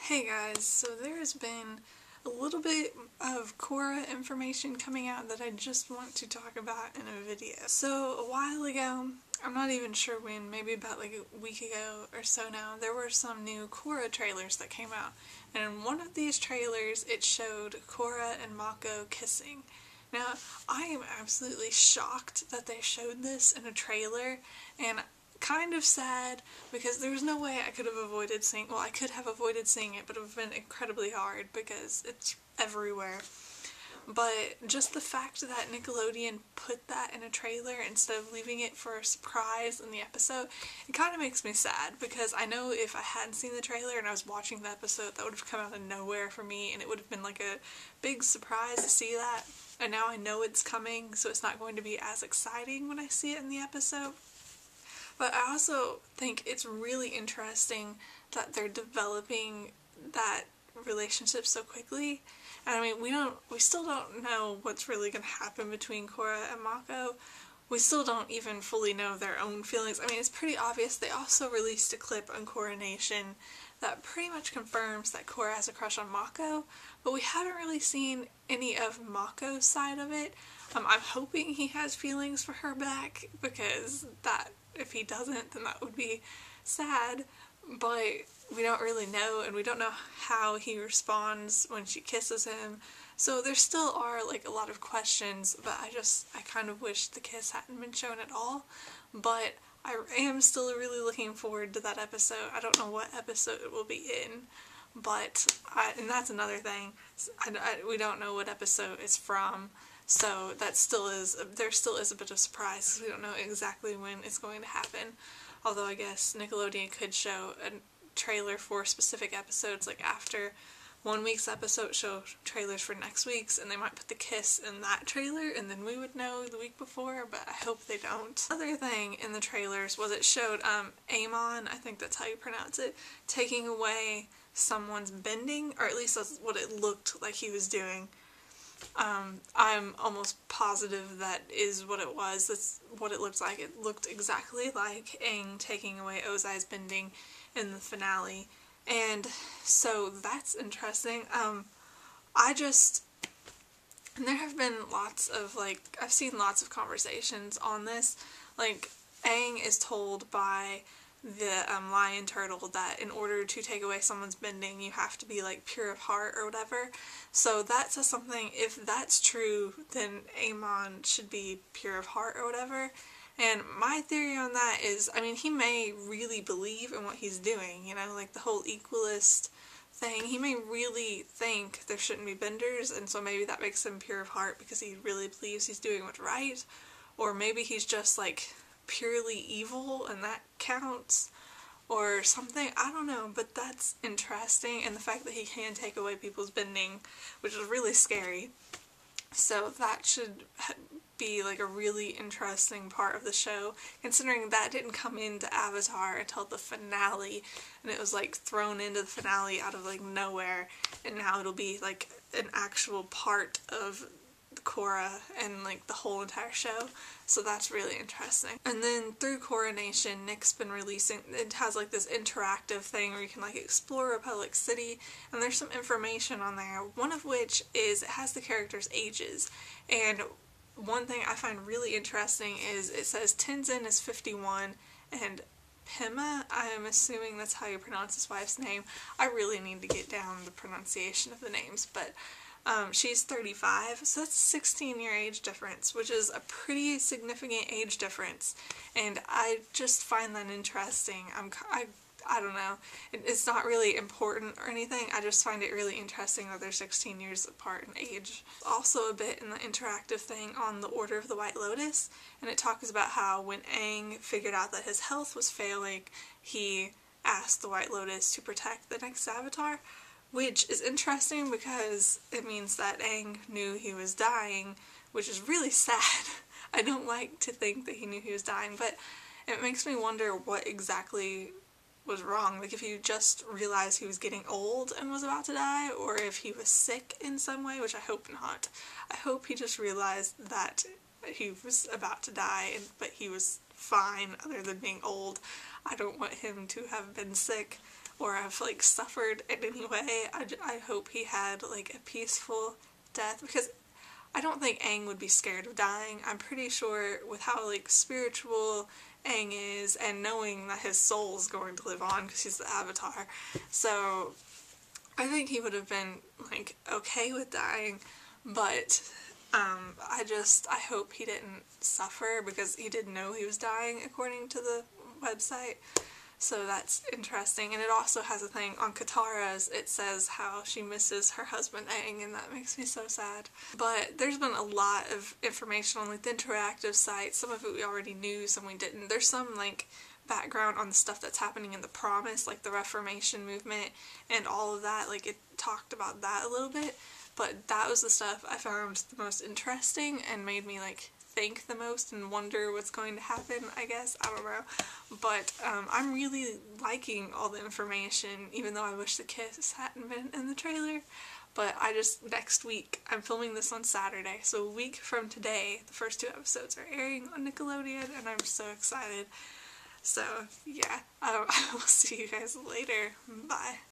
Hey guys, so there has been a little bit of Korra information coming out that I just want to talk about in a video. So a while ago, I'm not even sure when, maybe about like a week ago or so now, there were some new Korra trailers that came out. And in one of these trailers, it showed Korra and Mako kissing. Now, I am absolutely shocked that they showed this in a trailer, and kind of sad because there was no way I could have avoided seeing, well, I could have avoided seeing it, but it would have been incredibly hard because it's everywhere. But just the fact that Nickelodeon put that in a trailer instead of leaving it for a surprise in the episode, it kind of makes me sad because I know if I hadn't seen the trailer and I was watching the episode, that would have come out of nowhere for me and it would have been like a big surprise to see that. And now I know it's coming, so it's not going to be as exciting when I see it in the episode. But I also think it's really interesting that they're developing that relationship so quickly. And I mean, we still don't know what's really going to happen between Korra and Mako. We still don't even fully know their own feelings. I mean, it's pretty obvious. They also released a clip on Coronation that pretty much confirms that Korra has a crush on Mako, but we haven't really seen any of Mako's side of it. I'm hoping he has feelings for her back, because if he doesn't, then that would be sad, but we don't really know, and we don't know how he responds when she kisses him, so there still are like a lot of questions, but I kind of wish the kiss hadn't been shown at all. But I am still really looking forward to that episode. I don't know what episode it will be in, but and that's another thing, we don't know what episode it's from. So there still is a bit of surprise because we don't know exactly when it's going to happen. Although I guess Nickelodeon could show a trailer for specific episodes, like after one week's episode, show trailers for next week's, and they might put the kiss in that trailer, and then we would know the week before, but I hope they don't. Another thing in the trailers was it showed Amon, I think that's how you pronounce it, taking away someone's bending, or at least that's what it looked like he was doing. I'm almost positive that is what it was. That's what it looked like. It looked exactly like Aang taking away Ozai's bending in the finale. And so that's interesting. And there have been lots of, like, I've seen lots of conversations on this. Like, Aang is told by the lion turtle that in order to take away someone's bending, you have to be like pure of heart or whatever. So that says something. If that's true, then Amon should be pure of heart or whatever. And my theory on that is, I mean, he may really believe in what he's doing, you know, like the whole equalist thing. He may really think there shouldn't be benders, and so maybe that makes him pure of heart because he really believes he's doing what's right. Or maybe he's just like purely evil and that counts, or something. I don't know, but that's interesting, and the fact that he can take away people's bending, which is really scary. So that should be like a really interesting part of the show, considering that didn't come into Avatar until the finale, and it was like thrown into the finale out of like nowhere, and now it'll be like an actual part of Korra and like the whole entire show, so that's really interesting. And then through Coronation, Nick's been releasing, it has like this interactive thing where you can like explore Republic City, and there's some information on there, one of which is it has the characters' ages. And one thing I find really interesting is it says Tenzin is 51 and Pema, I'm assuming that's how you pronounce his wife's name. I really need to get down the pronunciation of the names, but she's 35, so that's a 16-year age difference, which is a pretty significant age difference, and I just find that interesting. I don't know, it's not really important or anything, I just find it really interesting that they're 16 years apart in age. Also a bit in the interactive thing on the Order of the White Lotus, and it talks about how when Aang figured out that his health was failing, he asked the White Lotus to protect the next Avatar, which is interesting because it means that Aang knew he was dying, which is really sad. I don't like to think that he knew he was dying, but it makes me wonder what exactly was wrong. Like if he just realized he was getting old and was about to die, or if he was sick in some way, which I hope not. I hope he just realized that he was about to die, but he was fine other than being old. I don't want him to have been sick. or have like suffered in any way. I hope he had like a peaceful death, because I don't think Aang would be scared of dying. I'm pretty sure with how like spiritual Aang is, and knowing that his soul is going to live on because he's the Avatar, so I think he would have been like okay with dying. But I hope he didn't suffer, because he did know he was dying according to the website. So that's interesting. And it also has a thing on Katara's, it says how she misses her husband Aang, and that makes me so sad. But there's been a lot of information on like the interactive site. Some of it we already knew, some we didn't. There's some like background on the stuff that's happening in the Promise, like the Reformation movement and all of that. Like it talked about that a little bit, but that was the stuff I found the most interesting and made me like think the most and wonder what's going to happen, I guess. I don't know. But I'm really liking all the information, even though I wish the kiss hadn't been in the trailer. But next week, I'm filming this on Saturday, so a week from today, the first 2 episodes are airing on Nickelodeon, and I'm so excited. So, yeah, I will see you guys later. Bye.